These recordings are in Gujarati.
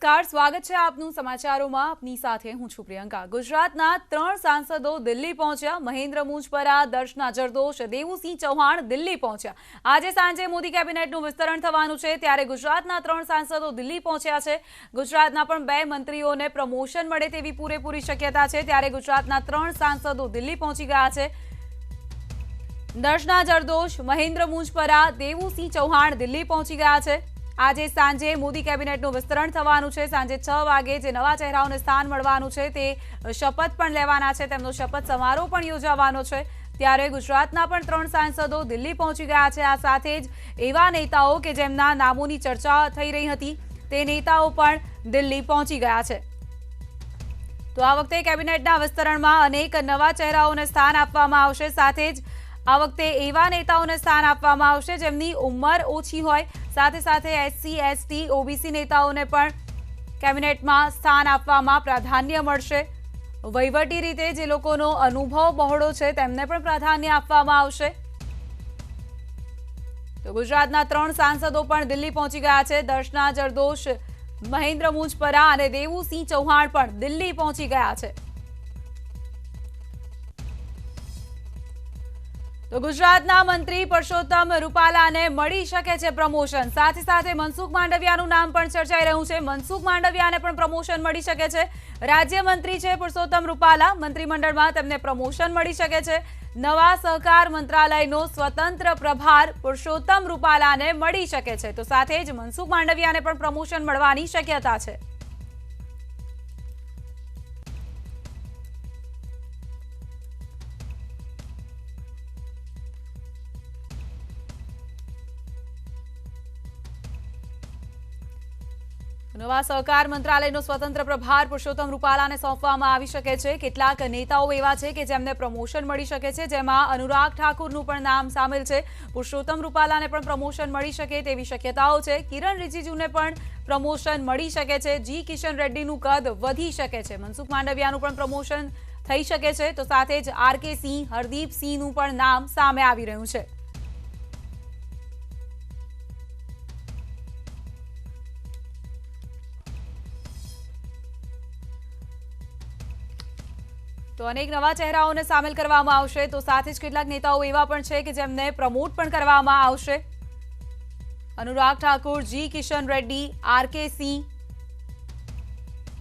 નમસ્કાર, સ્વાગત છે આપનું સમાચારોમાં। આપની સાથે હું છું પ્રિયંકા। ગુજરાતના 3 સાંસદો દિલ્હી પહોંચ્યા। મહેન્દ્ર મુંજપરા, દર્શના જરદોશ, દેવુસિંહ ચૌહાણ દિલ્હી પહોંચ્યા। આજે સાંજે મોદી કેબિનેટનું વિસ્તરણ થવાનું છે, ત્યારે ગુજરાતના 3 સાંસદો દિલ્હી પહોંચ્યા છે। ગુજરાતના પણ 2 મંત્રીઓને પ્રમોશન મળે તેવી પૂરેપૂરી શક્યતા છે, ત્યારે ગુજરાતના 3 સાંસદો દિલ્હી પહોંચી ગયા છે। દર્શના જરદોશ, મહેન્દ્ર મુંજપરા, દેવુસિંહ ચૌહાણ દિલ્હી પહોંચી ગયા છે। આજે સાંજે મોદી કેબિનેટનું વિસ્તરણ થવાનું છે। સાંજે 6 વાગે જે નવા ચહેરાઓને સ્થાન મળવાનું છે તે શપથ પણ લેવાના છે, તેમનો શપથ સમારોહ પણ યોજાવાનો છે। ત્યારે ગુજરાતના પણ 3 સાંસદો દિલ્હી પહોંચી ગયા છે। આ સાથે જ એવા નેતાઓ કે જેમના નામોની ચર્ચા થઈ રહી હતી તે નેતાઓ પણ દિલ્હી પહોંચી ગયા છે। તો આ વખતે કેબિનેટના વિસ્તરણમાં અનેક નવા ચહેરાઓને સ્થાન આપવામાં આવશે। સાથે જ આ વખતે એવા નેતાઓને સ્થાન આપવામાં આવશે જેમની ઉંમર ઓછી હોય, સાથે સાથે એસસી, એસટી, ઓબીસી નેતાઓને પણ કેબિનેટમાં સ્થાન આપવામાં પ્રાધાન્ય મળશે। વહીવટી રીતે જે લોકોનો અનુભવ બહોળો છે તેમને પણ પ્રાધાન્ય આપવામાં આવશે। તો ગુજરાતના 3 સાંસદો પણ દિલ્હી પહોંચી ગયા છે। દર્શના જરદોશ, મહેન્દ્ર મુંજપરા અને દેવુસિંહ ચૌહાણ પણ દિલ્હી પહોંચી ગયા છે। તો ગુજરાતના મંત્રી પરસોત્તમ રૂપાલાને મળી શકે છે પ્રમોશન। સાથે સાથે મનસુખ માંડવિયાનું નામ પણ ચર્ચાઈ રહ્યું છે। મનસુખ માંડવિયાને પણ પ્રમોશન મળી શકે છે। રાજ્યમંત્રી છે પરસોત્તમ રૂપાલા, મંત્રીમંડળમાં તેમને પ્રમોશન મળી શકે છે। નવા સહકાર મંત્રાલયનો સ્વતંત્ર પ્રભાર પરસોત્તમ રૂપાલાને મળી શકે છે। તો સાથે જ મનસુખ માંડવિયાને પણ પ્રમોશન મળવાની શક્યતા છે। નવા સહકાર મંત્રાલયનો સ્વતંત્ર પ્રભાર પરસોત્તમ રૂપાલાને સોંપવામાં આવી શકે છે। કેટલાક નેતાઓ એવા છે કે જેમને પ્રમોશન મળી શકે છે, જેમાં અનુરાગ ઠાકુરનું પણ નામ સામેલ છે। પરસોત્તમ રૂપાલાને પણ પ્રમોશન મળી શકે તેવી શક્યતાઓ છે। કિરણ રિજિજુને પણ પ્રમોશન મળી શકે છે। જી કિશન રેડ્ડીનું કદ વધી શકે છે। મનસુખ માંડવિયાનું પણ પ્રમોશન થઈ શકે છે। તો સાથે જ આરકે સિંહ, હરદીપ સિંહનું પણ નામ સામે આવી રહ્યું છે। તો અનેક નવા ચહેરાઓને સામેલ કરવામાં આવશે। તો સાથે જ કેટલાક નેતાઓ એવા પણ છે કે જેમને પ્રમોટ પણ કરવામાં આવશે। અનુરાગ ઠાકુર, જી કિશન રેડ્ડી, આરકે સિંહ,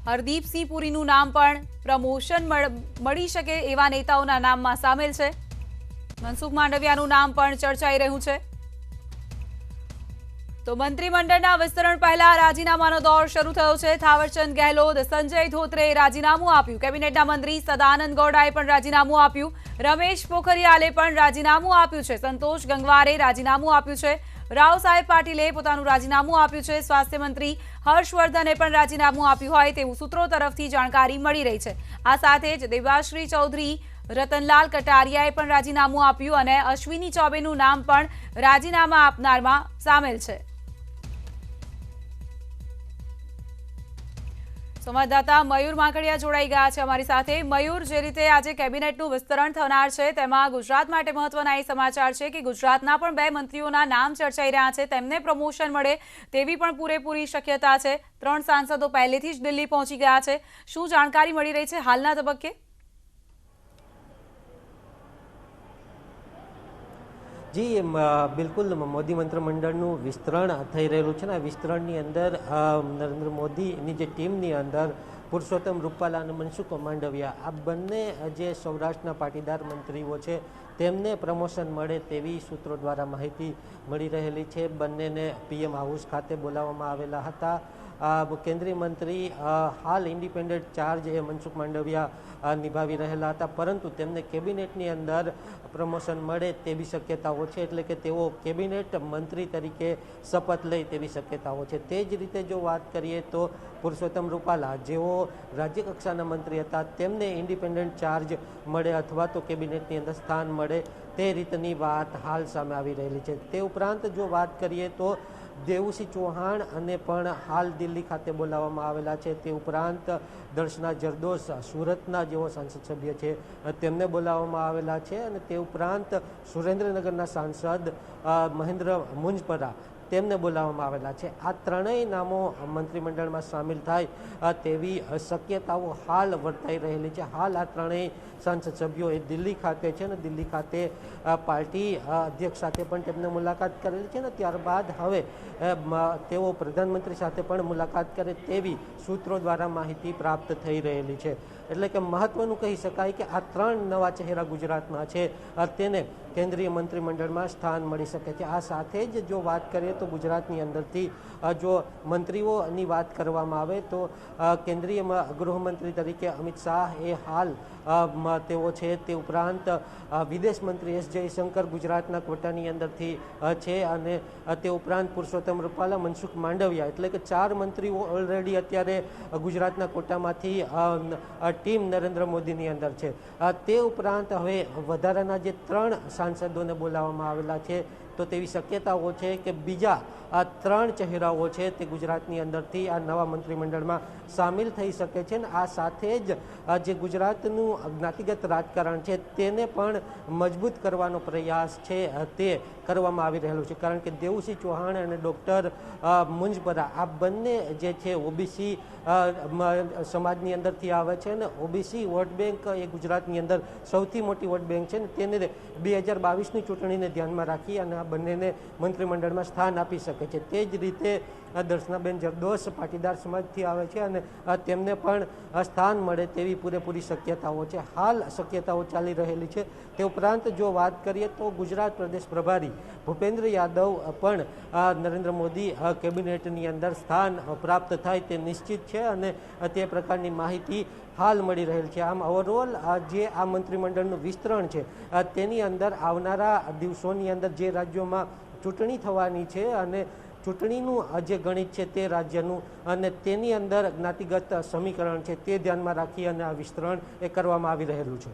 હરદીપસિંહ પુરીનું નામ પણ પ્રમોશન મળી શકે એવા નેતાઓના નામમાં સામેલ છે। મનસુખ માંડવિયાનું નામ પણ ચર્ચાઈ રહ્યું છે। તો મંત્રીમંડળના વિસ્તરણ પહેલા રાજીનામાનો દોર શરૂ થયો છે। થાવરચંદ ગહેલોત, સંજય ધોત્રેએ રાજીનામું આપ્યું। કેબિનેટના મંત્રી સદાનંદ ગૌડાએ પણ રાજીનામું આપ્યું। રમેશ પોખરિયાલે પણ રાજીનામું આપ્યું છે। સંતોષ ગંગવારે રાજીનામું આપ્યું છે। રાવ સાહેબ પાટીલે પોતાનું રાજીનામું આપ્યું છે। સ્વાસ્થ્ય મંત્રી હર્ષવર્ધને પણ રાજીનામું આપ્યું હોય તેવું સૂત્રો તરફથી જાણકારી મળી રહી છે। આ સાથે જ દેવાશ્રી ચૌધરી, રતનલાલ કટારિયાએ પણ રાજીનામું આપ્યું અને અશ્વિની ચૌબેનું નામ પણ રાજીનામા આપનારમાં સામેલ છે। સંવાદદાતા મયુર માંકડિયા જોડાઈ ગયા છે અમારી સાથે। મયુર, જે રીતે આજે કેબિનેટનું વિસ્તરણ થનાર છે તેમાં ગુજરાત માટે મહત્વના એ સમાચાર છે કે ગુજરાતના પણ 2 મંત્રીઓના નામ ચર્ચાઈ રહ્યા છે, તેમને પ્રમોશન મળે તેવી પણ પૂરેપૂરી શક્યતા છે। 3 સાંસદો પહેલેથી જ દિલ્હી પહોંચી ગયા છે। શું જાણકારી મળી રહી છે હાલના તબક્કે? જી બિલકુલ, મોદી મંત્રીમંડળનું વિસ્તરણ થઈ રહેલું છે ને આ વિસ્તરણની અંદર નરેન્દ્ર મોદીની જે ટીમની અંદર પુરુષોત્તમ રૂપાલા અને મનસુખ માંડવિયા આ બંને જે સૌરાષ્ટ્રના પાટીદાર મંત્રીઓ છે તેમને પ્રમોશન મળે તેવી સૂત્રો દ્વારા માહિતી મળી રહેલી છે। બંનેને પીએમ હાઉસ ખાતે બોલાવવામાં આવેલા હતા। કેન્દ્રીય મંત્રી હાલ ઇન્ડિપેન્ડન્ટ ચાર્જ એ મનસુખ માંડવિયા નિભાવી રહેલા હતા, પરંતુ તેમને કેબિનેટની અંદર પ્રમોશન મળે તેવી શક્યતાઓ છે, એટલે કે તેઓ કેબિનેટ મંત્રી તરીકે શપથ લે તેવી શક્યતાઓ છે। તે જ રીતે જો વાત કરીએ તો પુરુષોત્તમ રૂપાલા જેઓ રાજ્ય કક્ષાના મંત્રી હતા તેમને ઇન્ડિપેન્ડન્ટ ચાર્જ મળે અથવા તો કેબિનેટની અંદર સ્થાન મળે તે રીતની વાત હાલ સામે આવી રહેલી છે। તે ઉપરાંત જો વાત કરીએ તો દેવુસિંહ ચૌહાણ અને પણ હાલ દિલ્હી ખાતે બોલાવવામાં આવેલા છે। તે ઉપરાંત દર્શના જરદોશ સુરતના જેઓ સાંસદ સભ્ય છે તેમને બોલાવવામાં આવેલા છે। અને તે ઉપરાંત સુરેન્દ્રનગરના સાંસદ મહેન્દ્ર મુંજપરા તેમને બોલાવવામાં આવેલા છે। આ ત્રણેય નામો મંત્રીમંડળમાં સામેલ થાય તેવી શક્યતાઓ હાલ વર્તાઈ રહેલી છે। હાલ આ ત્રણેય સંસદ સભ્યો એ દિલ્હી ખાતે છે અને દિલ્હી ખાતે પાર્ટી અધ્યક્ષ સાથે પણ તેમને મુલાકાત કરેલી છે ને ત્યારબાદ હવે તેઓ પ્રધાનમંત્રી સાથે પણ મુલાકાત કરે તેવી સૂત્રો દ્વારા માહિતી પ્રાપ્ત થઈ રહેલી છે। એટલે કે મહત્વનું કહી શકાય કે આ ત્રણ નવા ચહેરા ગુજરાતના છે તેને કેન્દ્રીય મંત્રીમંડળમાં સ્થાન મળી શકે છે। આ સાથે જ જો વાત કરીએ તો ગુજરાતની અંદરથી જો મંત્રીઓની વાત કરવામાં આવે તો કેન્દ્રીય ગૃહમંત્રી તરીકે અમિત શાહ એ હાલ તેઓ છે। તે ઉપરાંત વિદેશ મંત્રી એસ જયશંકર ગુજરાતના કોટાની અંદરથી છે અને તે ઉપરાંત પુરુષોત્તમ રૂપાલા, મનસુખ માંડવિયા, એટલે કે 4 મંત્રીઓ ઓલરેડી અત્યારે ગુજરાતના કોટામાંથી ટીમ નરેન્દ્ર મોદીની અંદર છે। તે ઉપરાંત હવે વધારાના જે 3 સાંસદોને બોલાવવામાં આવેલા છે તો તેવી શક્યતાઓ છે કે બીજા આ 3 ચહેરાઓ છે તે ગુજરાતની અંદરથી આ નવા મંત્રીમંડળમાં સામેલ થઈ શકે છે અને આ સાથે જ જે ગુજરાતનું જ્ઞાતિગત રાજકારણ છે તેને પણ મજબૂત કરવાનો પ્રયાસ છે તે કરવામાં આવી રહેલો છે। કારણ કે દેવુસિંહ ચૌહાણ અને ડૉક્ટર મુંજપરા આ બંને જે છે ઓબીસી સમાજની અંદરથી આવે છે અને ઓબીસી વોટ બેંક એ ગુજરાતની અંદર સૌથી મોટી વોટ બેંક છે ને તેને 2022ની ચૂંટણીને ધ્યાનમાં રાખી અને આ બંનેને મંત્રીમંડળમાં સ્થાન આપી શકે છે। તે જ રીતે દર્શનાબેન જરદોશ પાટીદાર સમાજથી આવે છે અને તેમને પણ સ્થાન મળે તેવી પૂરેપૂરી શક્યતાઓ છે। હાલ શક્યતાઓ ચાલી રહેલી છે। તે ઉપરાંત જો વાત કરીએ તો ગુજરાત પ્રદેશ પ્રભારી ભૂપેન્દ્ર યાદવ પણ નરેન્દ્ર મોદી કેબિનેટની અંદર સ્થાન પ્રાપ્ત થાય તે નિશ્ચિત છે અને તે પ્રકારની માહિતી હાલ મળી રહેલ છે। આમ ઓવરઓલ જે આ મંત્રીમંડળનું વિસ્તરણ છે તેની અંદર આવનારા દિવસોની અંદર જે રાજ્યોમાં ચૂંટણી થવાની છે અને ચૂંટણીનું જે ગણિત છે તે રાજ્યનું અને તેની અંદર જ્ઞાતિગત સમીકરણ છે તે ધ્યાનમાં રાખી અને આ વિસ્તરણ એ કરવામાં આવી રહેલું છે।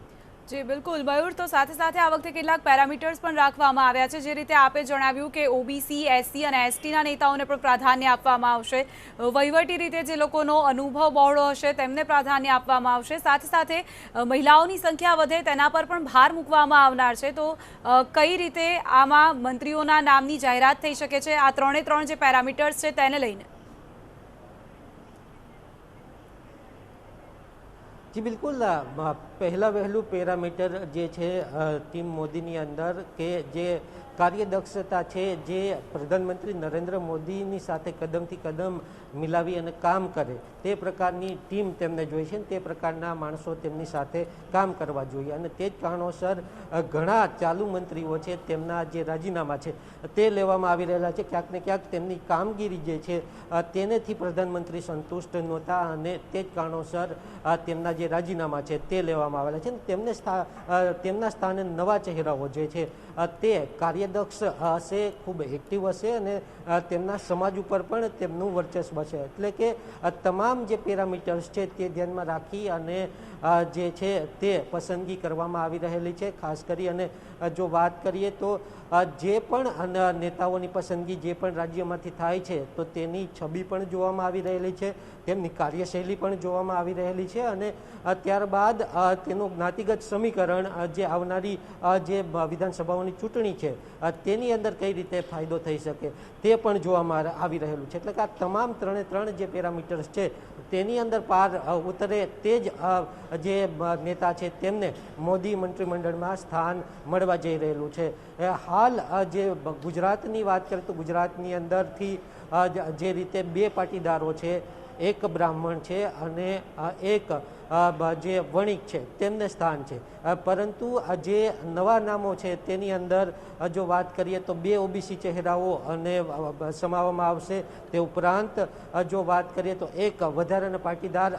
જી બિલકુલ મયુર, તો સાથે સાથે આ વખતે કેટલાક પેરામીટર્સ પણ રાખવામાં આવ્યા છે। જે રીતે આપે જણાવ્યું કે ઓબીસી, એસસી અને એસટીના નેતાઓને પણ પ્રાધાન્ય આપવામાં આવશે, વહીવટી રીતે જે લોકોનો અનુભવ બહોળો હશે તેમને પ્રાધાન્ય આપવામાં આવશે, સાથે સાથે મહિલાઓની સંખ્યા વધે તેના પર પણ ભાર મૂકવામાં આવનાર છે। તો કઈ રીતે આમાં મંત્રીઓના નામની જાહેરાત થઈ શકે છે આ 3 જે પેરામીટર્સ છે તેને લઈને? જી બિલકુલ, પહેલા વહેલું પેરામીટર જે છે ટીમ મોદીની અંદર કે જે કાર્યદક્ષતા છે જે પ્રધાનમંત્રી નરેન્દ્ર મોદીની સાથે કદમથી કદમ મિલાવી અને કામ કરે તે પ્રકારની ટીમ તેમને જોઈએ છે, તે પ્રકારના માણસો તેમની સાથે કામ કરવા જોઈએ અને તે જ કારણોસર ઘણા ચાલુ મંત્રીઓ છે તેમના જે રાજીનામા છે તે લેવામાં આવી રહેલા છે। ક્યાંક ને ક્યાંક તેમની કામગીરી જે છે તેનેથી પ્રધાનમંત્રી સંતુષ્ટ નહોતા અને તે જ કારણોસર તેમના જે રાજીનામા છે તે લેવામાં આવેલા છે। તેમને તેમના સ્થાને નવા ચહેરાઓ જે છે તે કાર્યદક્ષ હશે, ખૂબ એક્ટિવ હશે અને તેમના સમાજ ઉપર પણ તેમનું વર્ચસ્વ છે। એટલે કે તમામ જે પેરામીટર્સ છે તે ધ્યાનમાં રાખી અને જે છે તે પસંદગી કરવામાં આવી રહેલી છે। ખાસ કરી અને જો વાત કરીએ તો જે પણ નેતાઓની પસંદગી જે પણ રાજ્યમાંથી થાય છે તો તેની છબી પણ જોવામાં આવી રહેલી છે, તેમની કાર્યશૈલી પણ જોવામાં આવી રહેલી છે અને ત્યારબાદ તેનું જ્ઞાતિગત સમીકરણ જે આવનારી જે વિધાનસભાઓની ચૂંટણી છે તેની અંદર કઈ રીતે ફાયદો થઈ શકે તે પણ જોવામાં આવી રહેલું છે। એટલે કે આ તમામ 3 જે પેરામીટર્સ છે તેની અંદર પાર ઉતરે તે જ જે નેતા છે તેમને મોદી મંત્રીમંડળમાં સ્થાન મળવા જઈ રહેલું છે। હાલ જે ગુજરાતની વાત કરીએ તો ગુજરાતની અંદરથી જે રીતે 2 પાટીદારો છે, એક બ્રાહ્મણ છે અને એક જે વણિક છે તેમને સ્થાન છે, પરંતુ જે નવા નામો છે તેની અંદર જો વાત કરીએ તો 2 ઓબીસી ચહેરાઓ અને સમાવવામાં આવશે। તે ઉપરાંત જો વાત કરીએ તો એક વધારાના પાટીદાર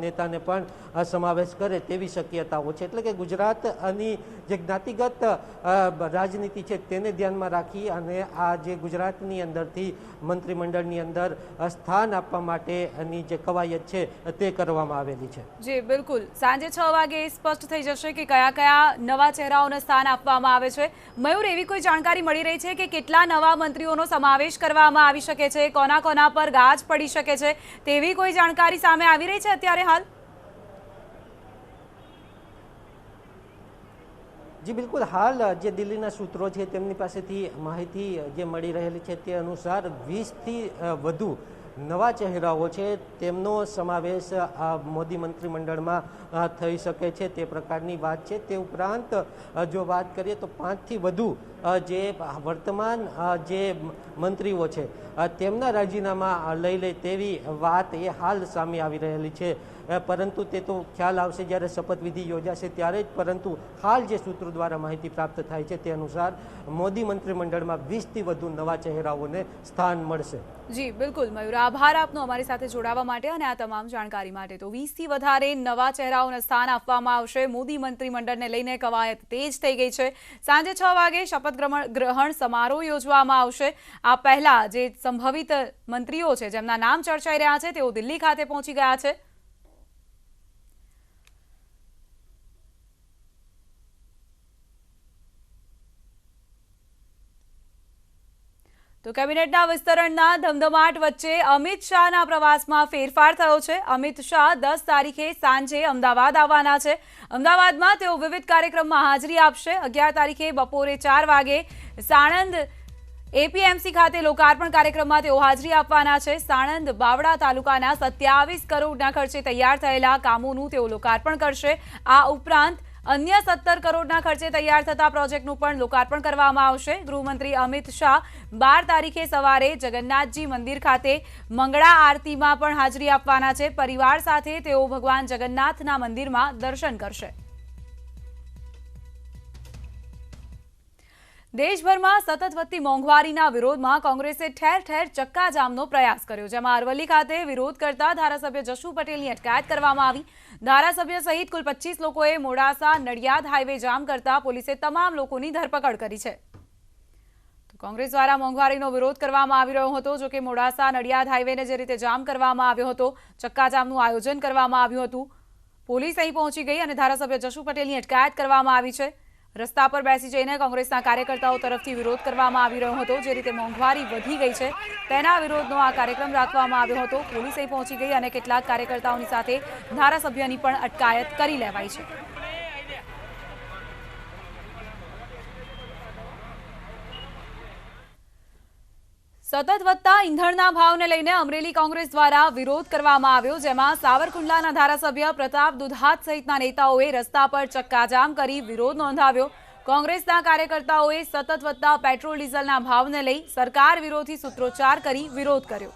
નેતાને પણ સમાવેશ કરે તેવી શક્યતાઓ છે। એટલે કે ગુજરાતની જે જ્ઞાતિગત રાજનીતિ છે તેને ધ્યાનમાં રાખી અને આ જે ગુજરાતની અંદરથી મંત્રીમંડળની અંદર સ્થાન આપવા માટેની જે કવાયત છે તે કરવામાં આવેલી છે। જી બિલકુલ, સાંજે 6 વાગે સ્પષ્ટ થઈ જશે કે કયા કયા નવા ચહેરાઓને સ્થાન આપવામાં આવે છે। મયુર, એવી કોઈ જાણકારી મળી રહી છે કે કેટલા નવા મંત્રીઓનો સમાવેશ કરવામાં આવી શકે છે, કોના કોના પર ગાજ પડી શકે છે, તેવી કોઈ જાણકારી સામે આવી રહી છે અત્યારે હાલ? જી બિલકુલ, હાલ જે દિલ્હીના સૂત્રો છે તેમની પાસેથી માહિતી જે મળી રહેલી છે તે અનુસાર 20થી વધુ નવા ચહેરાઓ છે તેમનો સમાવેશ આ મોદી મંત્રીમંડળમાં થઈ શકે છે તે પ્રકારની વાત છે. તે ઉપરાંત જો વાત કરીએ તો 5થી વધુ જે વર્તમાન જે મંત્રીઓ છે તેમના રાજીનામા લઈ લે તેવી વાત એ હાલ સામે આવી રહેલી છે. પરંતુ તે તો ખ્યાલ આવશે જ્યારે શપથવિધિ યોજાશે ત્યારે જ. પરંતુ હાલ જે સૂત્રો દ્વારા માહિતી પ્રાપ્ત થાય છે તે અનુસાર મોદી મંત્રીમંડળમાં 20થી વધુ નવા ચહેરાઓને સ્થાન મળશે. જી બિલકુલ મયુર, આભાર આપનો અમારી સાથે જોડાવા માટે અને આ તમામ જાણકારી માટે. તો 20થી વધારે નવા ચહેરાઓને સ્થાન આપવામાં આવશે. મોદી મંત્રીમંડળને લઈને કવાયત તેજ થઈ ગઈ છે. સાંજે 6 વાગે શપથ ગ્રહણ સમારોહ યોજવામાં આવશે. આ પહેલા જે સંભવિત મંત્રીઓ છે જેમના નામ ચર્ચાઈ રહ્યા છે તેઓ દિલ્હી ખાતે પહોંચી ગયા છે. તો કેબિનેટના વિસ્તરણના ધમધમાટ વચ્ચે અમિત શાહના પ્રવાસમાં ફેરફાર થયો છે. અમિત શાહ 10 તારીખે સાંજે અમદાવાદ આવવાના છે. અમદાવાદમાં તેઓ વિવિધ કાર્યક્રમમાં હાજરી આપશે. 11 તારીખે બપોરે 4 વાગે સાણંદ એપીએમસી ખાતે લોકાર્પણ કાર્યક્રમમાં તેઓ હાજરી આપવાના છે. સાણંદ બાવળા તાલુકાના 27 કરોડના ખર્ચે તૈયાર થયેલા કામોનું તેઓ લોકાર્પણ કરશે. આ ઉપરાંત અન્ય 17 કરોડના ખર્ચે તૈયાર થતા પ્રોજેક્ટનું પણ લોકાર્પણ કરવામાં આવશે. ગૃહમંત્રી અમિત શાહ 12 તારીખે સવારે જગન્નાથજી મંદિર ખાતે મંગળા આરતીમાં પણ હાજરી આપવાના છે. પરિવાર સાથે તેઓ ભગવાન જગન્નાથના મંદિરમાં દર્શન કરશે. દેશભરમાં સતત વધતી મોંઘવારીના વિરોધમાં કોંગ્રેસે ઠેર ઠેર ચક્કાજામનો પ્રયાસ કર્યો, જેમાં અરવલ્લી ખાતે વિરોધ કરતા ધારાસભ્ય જશુ પટેલની અટકાયત કરવામાં આવી. ધારાસભ્ય સહિત કુલ 25 લોકોએ મોડાસા નડિયાદ હાઈવે જામ કરતા પોલીસે તમામ લોકોની ધરપકડ કરી છે. કોંગ્રેસ દ્વારા મોંઘવારીનો વિરોધ કરવામાં આવી રહ્યો હતો. જોકે મોડાસા નડિયાદ હાઈવેને જે રીતે જામ કરવામાં આવ્યો હતો, ચક્કાજામનું આયોજન કરવામાં આવ્યું હતું, પોલીસ અહીં પહોંચી ગઈ અને ધારાસભ્ય જશુ પટેલની અટકાયત કરવામાં આવી છે. રસ્તા પર બેસી જઈને કોંગ્રેસના કાર્યકર્તાઓ તરફથી વિરોધ કરવામાં આવી રહ્યો હતો. જે રીતે મોંઘવારી વધી ગઈ છે તેના વિરોધનો આ કાર્યક્રમ રાખવામાં આવ્યો હતો. પોલીસ અહીં પહોંચી ગઈ અને કેટલાક કાર્યકર્તાઓની સાથે ધારાસભ્યની પણ અટકાયત કરી લેવાઈ છે. સતત વધતા ઈંધણના ભાવને લઈને અમરેલી કોંગ્રેસ દ્વારા વિરોધ કરવામાં આવ્યો, જેમાં સાવરકુંડલાના ધારાસભ્ય પ્રતાપ દુધાત સહિતના નેતાઓએ રસ્તા પર ચક્કાજામ કરી વિરોધ નોંધાવ્યો. કોંગ્રેસના કાર્યકર્તાઓએ સતત વધતા પેટ્રોલ ડીઝલના ભાવને લઈ સરકાર વિરોધી સૂત્રોચ્ચાર કરી વિરોધ કર્યો.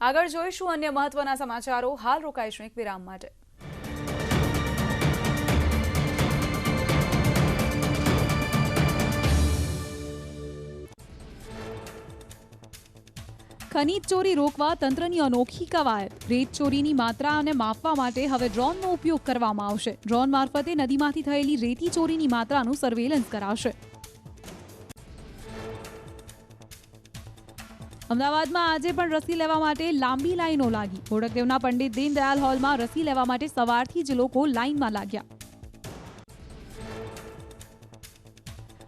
આગળ જોઈશું અન્ય મહત્વના સમાચારો. હાલ રોકાઈશું એક વિરામ માટે. ખનીજ ચોરી રોકવા તંત્રની અનોખી કવાયત. રેત ચોરીની માત્રાને માપવા માટે હવે ડ્રોનનો ઉપયોગ કરવામાં આવશે. ડ્રોન મારફતે નદીમાંથી થયેલી રેતી ચોરીની માત્રાનું સર્વેલન્સ કરાશે. અમદાવાદમાં આજે પણ રસી લેવા માટે લાંબી લાઈનો લાગી. ઘોડકદેવના પંડિત દીનદયાલ હોલમાં રસી લેવા માટે સવારથી જ લોકો લાઈનમાં લાગ્યા.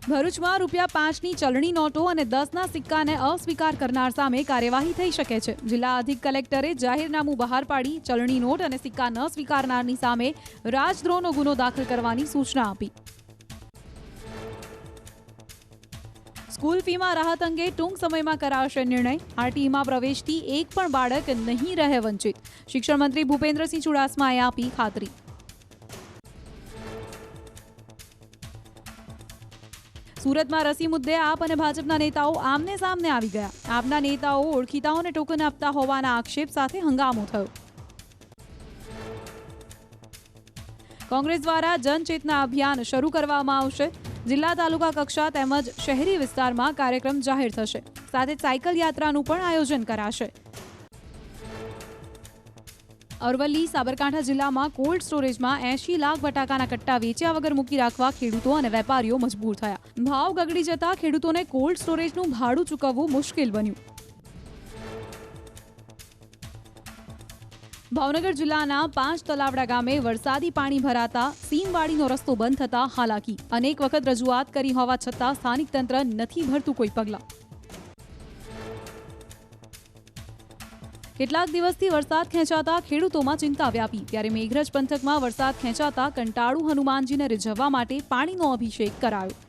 ભરૂચમાં ₹5ની ચલણી નોટો અને 10ના સિક્કાને અસ્વીકાર કરનાર સામે કાર્યવાહી થઈ શકે છે. જિલ્લા અધિક કલેક્ટરે જાહેરનામું બહાર પાડી ચલણી નોટ અને સિક્કા ન સ્વીકારનારની સામે રાજદ્રોહનો ગુનો દાખલ કરવાની સૂચના આપી. સ્કૂલ ફીમાં રાહત અંગે ટૂંક સમયમાં કરાશે નિર્ણય. આરટીઈમાં પ્રવેશથી એક પણ બાળક નહીં રહે વંચિત. શિક્ષણ મંત્રી ભૂપેન્દ્રસિંહ ચુડાસમાએ આપી ખાતરી. સુરતમાં રસી મુદ્દે આપ અને ભાજપના નેતાઓ આમને સામને આવી ગયા. આપના નેતાઓ ઓળખીતાઓને ટોકન આપતા હોવાના આક્ષેપ સાથે હંગામો થયો. કોંગ્રેસ દ્વારા જનચેતના અભિયાન શરૂ કરવામાં આવશે. જિલ્લા તાલુકા કક્ષા તેમજ શહેરી વિસ્તારમાં કાર્યક્રમ જાહેર થશે. સાથે સાયકલ યાત્રાનું પણ આયોજન કરાશે. અરવલ્લી સાબરકાંઠા જિલ્લામાં કોલ્ડ સ્ટોરેજમાં 80 લાખ બટાકાના કટ્ટા વેચ્યા વગર મૂકી રાખવા ખેડૂતો અને વેપારીઓ મજબૂર થયા. ભાવ ગગડી જતા ખેડૂતોને કોલ્ડ સ્ટોરેજનું ભાડું ચૂકવવું મુશ્કેલ બન્યું. ભાવનગર જિલ્લાના 5 તલાવડા ગામે વરસાદી પાણી ભરાતા સીમવાડીનો રસ્તો બંધ થતા હાલાકી. અનેક વખત રજૂઆત કરી હોવા છતાં સ્થાનિક તંત્ર નથી ભરતું કોઈ પગલાં. કેટલાક દિવસથી વરસાદ ખેંચાતા ખેડૂતોમાં ચિંતા વ્યાપી. ત્યારે મેઘરજ પંથકમાં વરસાદ ખેંચાતા કંટાળુ હનુમાનજીને રીઝવવા માટે પાણીનો અભિષેક કરાયો.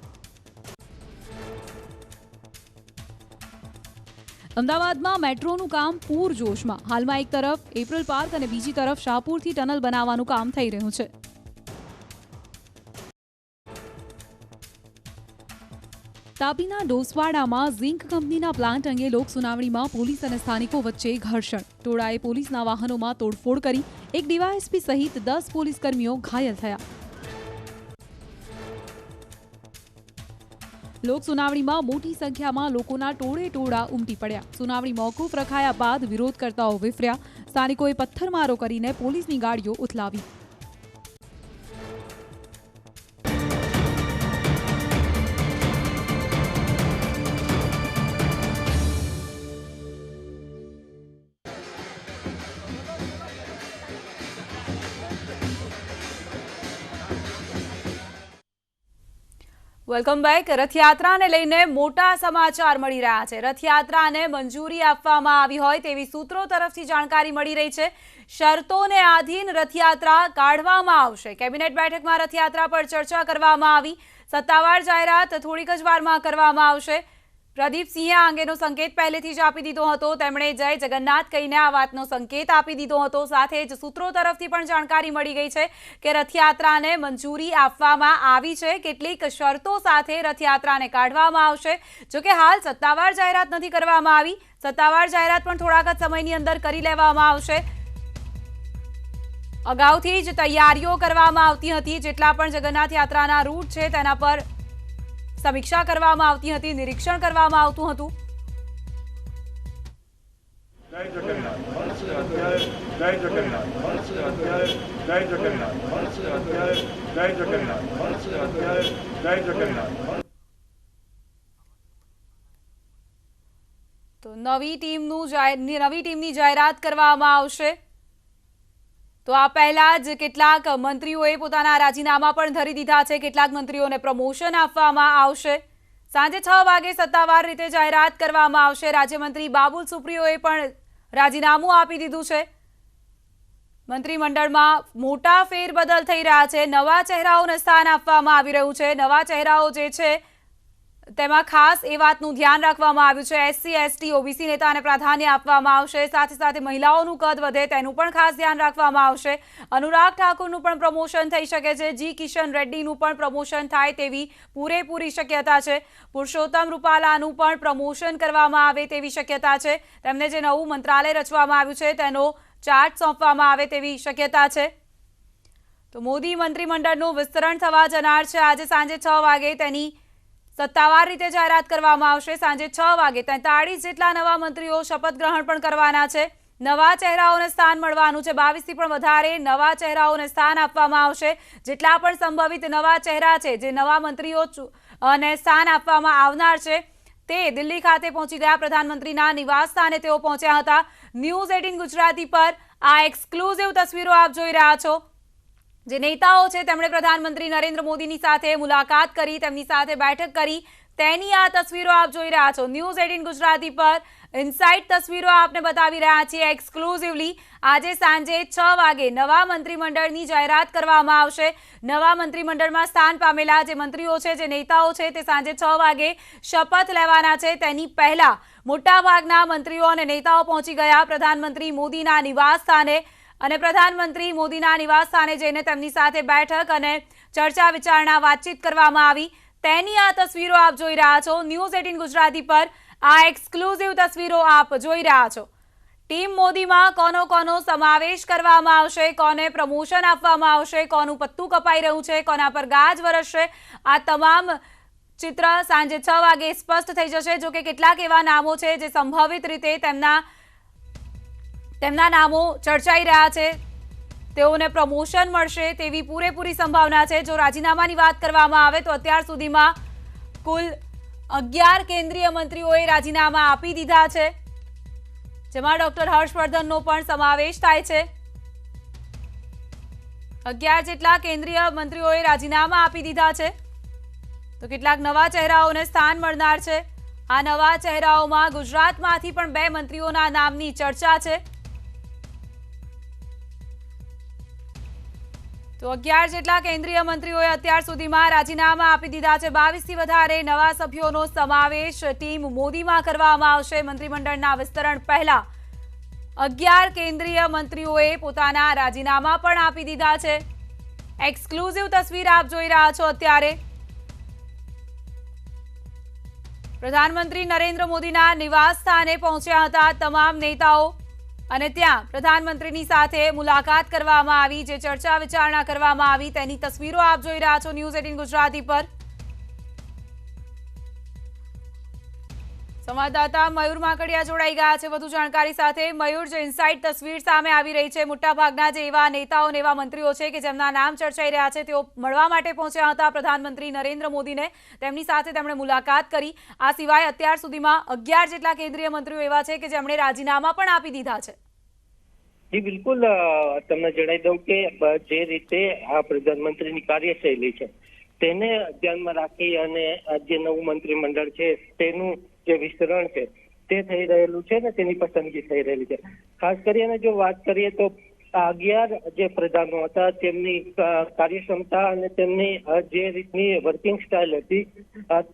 અમદાવાદમાં મેટ્રોનું કામ પૂરજોશમાં. હાલમાં એક તરફ એપ્રિલ પાર્ક અને બીજી તરફ શાહપુરથી ટનલ બનાવવાનું કામ થઈ રહ્યું છે. તાપીના ડોસવાડામાં ઝિંક કંપનીના પ્લાન્ટ અંગે લોક સુનાવણીમાં પોલીસ અને સ્થાનિકો વચ્ચે ઘર્ષણ. ટોળાએ પોલીસના વાહનોમાં તોડફોડ કરી. એક ડીવાયએસપી સહિત 10 પોલીસ કર્મીઓ ઘાયલ થયા. લોક સુનાવણીમાં મોટી સંખ્યામાં લોકોના ટોળે ટોળા ઉમટી પડ્યા. સુનાવણી મોકૂફ રખાયા બાદ વિરોધકર્તાઓ વિફર્યા. સ્થાનિકોએ પથ્થરમારો કરીને પોલીસની ગાડીઓ ઉથલાવી. Welcome back. રથયાત્રાને લઈને મોટા સમાચાર મળી રહ્યા છે. રથયાત્રાને મંજૂરી આપવામાં આવી હોય તેવી સૂત્રો તરફથી જાણકારી મળી રહી છે. શરતોને આધીન રથયાત્રા કાઢવામાં આવશે. કેબિનેટ બેઠકમાં રથયાત્રા પર ચર્ચા કરવામાં આવી. સત્તાવાર જાહેરાત થોડીક જ વારમાં કરવામાં આવશે. પ્રદીપસિંહે આ અંગેનો સંકેત પહેલેથી જ આપી દીધો હતો. તેમણે જય જગન્નાથ કહીને આ વાતનો સંકેત આપી દીધો હતો. સાથે જ સૂત્રો તરફથી પણ જાણકારી મળી ગઈ છે કે રથયાત્રાને મંજૂરી આપવામાં આવી છે. કેટલીક શરતો સાથે રથયાત્રાને કાઢવામાં આવશે. જોકે હાલ સત્તાવાર જાહેરાત નથી કરવામાં આવી. સત્તાવાર જાહેરાત પણ થોડાક જ સમયની અંદર કરી લેવામાં આવશે. અગાઉથી જ તૈયારીઓ કરવામાં આવતી હતી. જેટલા પણ જગન્નાથ યાત્રાના રૂટ છે તેના પર સમીક્ષા કરવામાં આવતી હતી, નિરીક્ષણ કરવામાં આવતું હતું. જય જગન્નાથ જય જગન્નાથ જય જગન્નાથ જય જગન્નાથ જય જગન્નાથ. તો નવી ટીમની જાહેરાત કરવામાં આવશે. તો આ પહેલા જ કેટલાક મંત્રીઓએ પોતાના રાજીનામા પણ ધરી દીધા છે. કેટલાક મંત્રીઓને પ્રમોશન આપવામાં આવશે. સાંજે 6 વાગે સત્તાવાર રીતે જાહેરાત કરવામાં આવશે. રાજ્યમંત્રી બાબુલ સુપ્રિયોએ પણ રાજીનામું આપી દીધું છે. મંત્રીમંડળમાં મોટા ફેરબદલ થઈ રહ્યા છે. નવા ચહેરાઓને સ્થાન આપવામાં આવી રહ્યું છે. નવા ચહેરાઓ જે છે તેમાં ખાસ એ વાતનું ધ્યાન રાખવામાં આવ્યું છે. એસસી, એસટી, ઓબીસી નેતાને પ્રાધાન્ય આપવામાં આવશે. સાથે સાથે મહિલાઓનું કદ વધે તેનું પણ ખાસ ધ્યાન રાખવામાં આવશે. અનુરાગ ઠાકુરનું પણ પ્રમોશન થઈ શકે છે. જી કિશન રેડ્ડીનું પણ પ્રમોશન થાય તેવી પૂરેપૂરી શક્યતા છે. પુરુષોત્તમ રૂપાલાનું પણ પ્રમોશન કરવામાં આવે તેવી શક્યતા છે. તેમને જે નવું મંત્રાલય રચવામાં આવ્યું છે તેનો ચાર્જ સોંપવામાં આવે તેવી શક્યતા છે. તો મોદી મંત્રીમંડળનું વિસ્તરણ થવા જનાર છે. આજે સાંજે 6 વાગે તેની સત્તાવાર રીતે જાહેરાત કરવામાં આવશે. સાંજે 6 વાગે 43 જેટલા નવા મંત્રીઓ શપથ ગ્રહણ પણ કરવાના છે. નવા ચહેરાઓને સ્થાન મળવાનું છે. 22 થી પણ વધારે નવા ચહેરાઓને સ્થાન આપવામાં આવશે. જેટલા પણ સંભવિત નવા ચહેરા છે, જે નવા મંત્રીઓ અને સ્થાન આપવામાં આવનાર છે, તે દિલ્હી ખાતે પહોંચી ગયા. પ્રધાનમંત્રીના નિવાસ સ્થાને તેઓ પહોંચ્યા હતા. ન્યૂઝ 18 ગુજરાતી પર આ એક્સક્લુઝિવ તસવીરો આપ જોઈ રહ્યા છો. જે નેતાઓ છે તેમણે પ્રધાનમંત્રી નરેન્દ્ર મોદીની સાથે મુલાકાત કરી, તેમની સાથે બેઠક કરી, તેની આ તસવીરો આપ જોઈ રહ્યા છો. ન્યૂઝ 18 ગુજરાતી પર ઇનસાઇડ તસવીરો આપને બતાવી રહ્યા છીએ એક્સક્લુઝિવલી. આજે સાંજે 6 વાગે નવા મંત્રીમંડળની જાહેરાત કરવામાં આવશે. નવા મંત્રીમંડળમાં સ્થાન પામેલા જે મંત્રીઓ છે, જે નેતાઓ છે, તે સાંજે 6 વાગે શપથ લેવાના છે. તેની પહેલા મોટાભાગના મંત્રીઓ અને નેતાઓ પહોંચી ગયા પ્રધાનમંત્રી મોદીના નિવાસ સ્થાને. અને પ્રધાનમંત્રી મોદીના નિવાસ સ્થાને જઈને તેમની સાથે બેઠક અને ચર્ચા વિચારણા વાતચીત કરવામાં આવી. તેની આ તસવીરો આપ જોઈ રહ્યા છો. ન્યૂઝ 18 ગુજરાતી પર આ એક્સક્લુઝિવ તસવીરો આપ જોઈ રહ્યા છો. ટીમ મોદીમાં કોનો સમાવેશ કરવામાં આવશે, કોને પ્રમોશન આપવામાં આવશે, કોનું પત્તું કપાઈ રહ્યું છે, કોના પર ગાજ વરસશે, આ તમામ ચિત્ર સાંજે 6 વાગે સ્પષ્ટ થઈ જશે. જો કે કેટલાક એવા નામો છે જે સંભવિત રીતે તેમના નામો ચર્ચાઈ રહ્યા છે. તેઓને પ્રમોશન મળશે તેવી પૂરેપૂરી સંભાવના છે. જો રાજીનામાની વાત કરવામાં આવે તો અત્યાર સુધીમાં કુલ 11 કેન્દ્રીય મંત્રીઓએ રાજીનામા આપી દીધા છે, જેમાં ડોક્ટર હર્ષવર્ધનનો પણ સમાવેશ થાય છે. 11 જેટલા કેન્દ્રીય મંત્રીઓએ રાજીનામા આપી દીધા છે, તો કેટલાક નવા ચહેરાઓને સ્થાન મળનાર છે। આ નવા ચહેરાઓમાં ગુજરાતમાંથી પણ 2 મંત્રીઓના નામની ચર્ચા છે। તો 11 જેટલા કેન્દ્રીય મંત્રીઓએ અત્યાર સુધીમાં રાજીનામા આપી દીધા છે। 22 થી વધારે નવા સભ્યોનો સમાવેશ ટીમ મોદીમાં કરવામાં આવશે। મંત્રીમંડળના વિસ્તરણ પહેલા 11 કેન્દ્રીય મંત્રીઓએ પોતાના રાજીનામા પણ આપી દીધા છે। એક્સક્લુઝિવ તસવીર આપ જોઈ રહ્યા છો। અત્યારે પ્રધાનમંત્રી નરેન્દ્ર મોદીના નિવાસ સ્થાને પહોંચ્યા હતા તમામ નેતાઓ, અને ત્યાં પ્રધાનમંત્રીની સાથે મુલાકાત કરવામાં આવી, જે ચર્ચા વિચારણા કરવામાં આવી તેની તસવીરો આપ જોઈ રહ્યા છો ન્યૂઝ 18 ગુજરાતી પર। સંવાદદાતા મયુર માકડિયા જોડાઈ ગયા છે વધુ જાણકારી સાથે। મયુર, જે ઇનસાઇડ તસવીર સામે આવી રહી છે, મોટાભાગના જે એવા નેતાઓ ને એવા મંત્રીઓ છે કે જેમના નામ ચર્ચાઈ રહ્યા છે, તેઓ મળવા માટે પહોંચ્યા હતા પ્રધાનમંત્રી નરેન્દ્ર મોદીને, તેમની સાથે તેમણે મુલાકાત કરી। આ સિવાય અત્યાર સુધીમાં 11 જેટલા કેન્દ્રીય મંત્રીઓ એવા છે કે જેમણે રાજીનામા પણ આપી દીધા છે। જી બિલકુલ, તમને જણાવી દઉં કે જે રીતે આ પ્રધાનમંત્રીની કાર્યશૈલી છે તેને ધ્યાનમાં રાખી અને જે નવું મંત્રીમંડળ છે તેનું જે વિસ્તરણ છે તે થઈ રહેલું છે ને તેની પસંદગી થઈ રહેલી છે। ખાસ કરીને જો વાત કરીએ તો 11 જે પ્રધાનો હતા તેમની કાર્યક્ષમતા અને તેમની જે રીતની વર્કિંગ સ્ટાઇલ હતી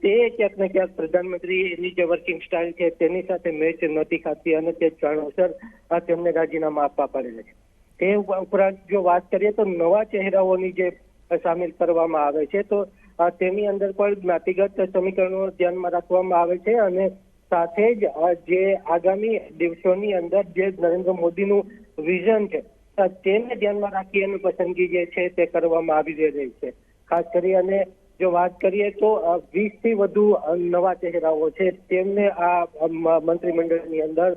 તે ક્યાંક ને ક્યાંક પ્રધાનમંત્રીની જે વર્કિંગ સ્ટાઇલ છે તેની સાથે મેચ નથી ખાતી, અને તે કારણોસર તેમને રાજીનામા આપવા પડેલા છે। તે ઉપરાંત જો વાત કરીએ તો નવા ચહેરાઓની જે સામેલ કરવામાં આવે છે તો તેની અંદર પણ જ્ઞાતિગત સમીકરણો ધ્યાનમાં રાખવામાં આવે છે, અને સાથે જ જે આગામી દિવસોની અંદર જે નરેન્દ્ર મોદીનું વિઝન છે તેને ધ્યાનમાં રાખી અને પસંદગી જે છે તે કરવામાં આવી રહી છે। ખાસ કરી અને જો વાત કરીએ તો 20 થી વધુ નવા ચહેરાઓ છે તેમને આ મંત્રીમંડળની અંદર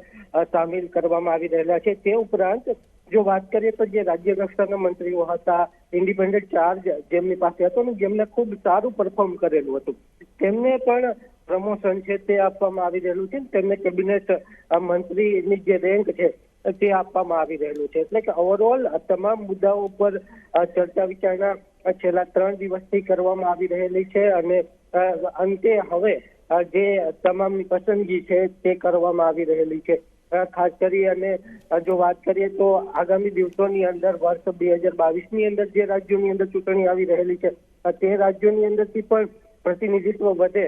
સામેલ કરવામાં આવી રહેલા છે। તે ઉપરાંત જો વાત કરીએ તો જે રાજ્ય કક્ષાના મંત્રીઓ હતા, ઇન્ડિપેન્ડન્ટ ચાર્જ જેમની પાસે હતો ને જેમને ખૂબ સારું પરફોર્મ કરેલું હતું, તેમને પણ પ્રમોશન છે તે આપવામાં આવી રહેલું છે। તેમને કેબિનેટ મંત્રીની જે રેન્ક છે તે આપવામાં આવી રહેલું છે। એટલે કે ઓવરઓલ તમામ મુદ્દાઓ પર ચર્ચા વિચારણા છેલ્લા 3 દિવસથી કરવામાં આવી રહેલી છે, અને અંતે હવે જે તમામની પસંદગી છે તે કરવામાં આવી રહેલી છે। ખાસ કરી અને જો વાત કરીએ તો આગામી દિવસોની અંદર વર્ષ 2022ની અંદર જે રાજ્યોની અંદર ચૂંટણી આવી રહેલી છે તે રાજ્યોની અંદરથી પણ પ્રતિનિધિત્વ વધે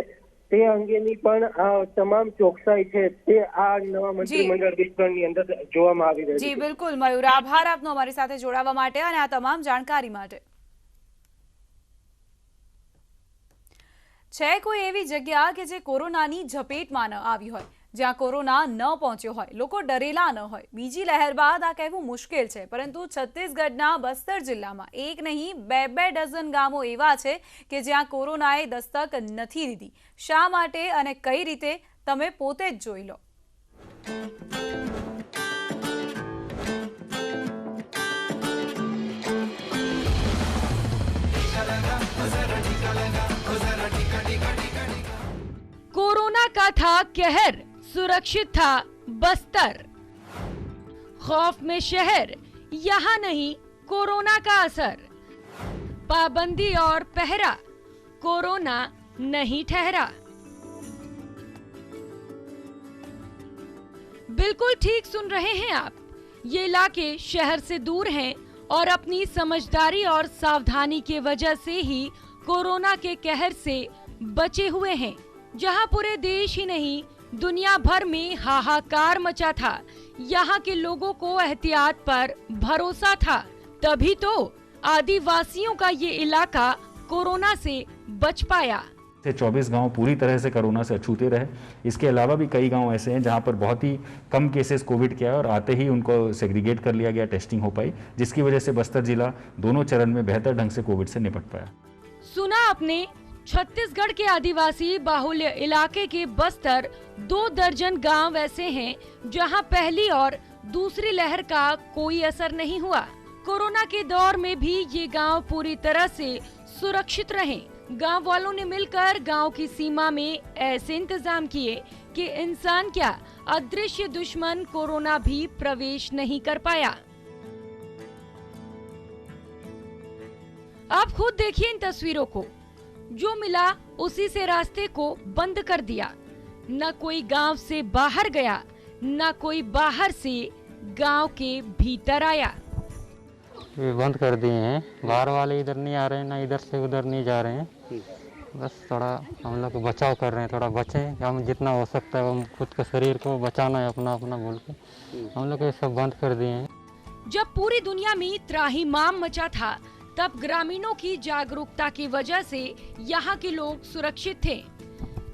તે અંગેની પણ તમામ ચોકસાઈ છે તે આ નવા મંત્રીમંડળ વિસ્તરણની અંદર જોવામાં આવી રહી છે। જી બિલકુલ મયુર, આભાર આપનો અમારી સાથે જોડાવા માટે અને આ તમામ જાણકારી માટે। છે કોઈ એવી જગ્યા કે જે કોરોનાની ઝપેટમાં ન આવી હોય, જ્યાં કોરોના ન પહોંચ્યો હોય, લોકો ડરેલા ન હોય? બીજી લહેર બાદ આ કહેવું મુશ્કેલ છે, પરંતુ છત્તીસગઢના બસ્તર જિલ્લામાં 1 નહીં 2 ડઝન ગામો એવા છે કે જ્યાં કોરોનાએ દસ્તક નથી દીધી। શા માટે અને કઈ રીતે, તમે પોતે જ જોઈ લો। कोरोना का था कहर, सुरक्षित था बस्तर। खौफ में शहर, यहाँ नहीं कोरोना का असर। पाबंदी और पहरा, कोरोना नहीं ठहरा। बिल्कुल ठीक सुन रहे हैं आप, ये इलाके शहर से दूर हैं और अपनी समझदारी और सावधानी की वजह से ही कोरोना के कहर से बचे हुए हैं। जहां पूरे देश ही नहीं दुनिया भर में हाहाकार मचा था, यहाँ के लोगों को एहतियात पर भरोसा था, तभी तो आदिवासियों का ये इलाका कोरोना से बच पाया। 24 गांव पूरी तरह से कोरोना से अछूते रहे। इसके अलावा भी कई गांव ऐसे हैं जहां पर बहुत ही कम केसेस कोविड के आए और आते ही उनको सेग्रीगेट कर लिया गया, टेस्टिंग हो पाई, जिसकी वजह से बस्तर जिला दोनों चरण में बेहतर ढंग से कोविड से निपट पाया। सुना आपने, छत्तीसगढ़ के आदिवासी बाहुल्य इलाके के बस्तर 2 दर्जन गांव ऐसे हैं जहां पहली और दूसरी लहर का कोई असर नहीं हुआ। कोरोना के दौर में भी ये गांव पूरी तरह से सुरक्षित रहे। गांव वालों ने मिलकर गांव की सीमा में ऐसे इंतजाम किए कि इंसान क्या, अदृश्य दुश्मन कोरोना भी प्रवेश नहीं कर पाया। आप खुद देखिए इन तस्वीरों को। जो मिला उसी से रास्ते को बंद कर दिया। न कोई गांव से बाहर गया, न कोई बाहर से गांव के भीतर आया। ये बंद कर दिए हैं, बाहर वाले इधर नहीं आ रहे हैं, ना इधर से उधर नहीं जा रहे हैं। बस थोड़ा हम लोग बचाव कर रहे हैं, थोड़ा बचें, हम जितना हो सकता है हम खुद के शरीर को बचाना है अपना अपना बोल के हम लोग ये सब बंद कर दिए हैं। जब पूरी दुनिया में त्राहिमाम मचा था, तब ग्रामीणों की जागरूकता की वजह से यहाँ के लोग सुरक्षित थे।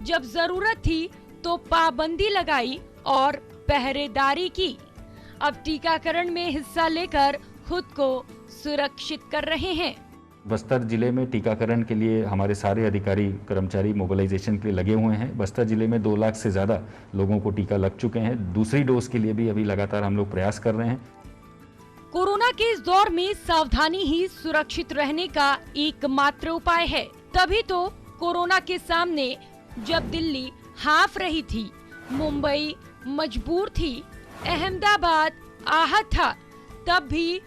जब जरूरत थी तो पाबंदी लगाई और पहरेदारी की। अब टीकाकरण में हिस्सा लेकर खुद को सुरक्षित कर रहे हैं। बस्तर जिले में टीकाकरण के लिए हमारे सारे अधिकारी कर्मचारी मोबिलाइजेशन के लिए लगे हुए हैं। बस्तर जिले में 2 लाख से ज़्यादा लोगों को टीका लग चुके हैं। दूसरी डोज के लिए भी अभी लगातार हम लोग प्रयास कर रहे हैं। कोरोना के इस दौर में सावधानी ही सुरक्षित रहने का एकमात्र उपाय है। तभी तो कोरोना के सामने जब दिल्ली हाफ रही थी, मुंबई मजबूर थी, अहमदाबाद आहत था, तब भी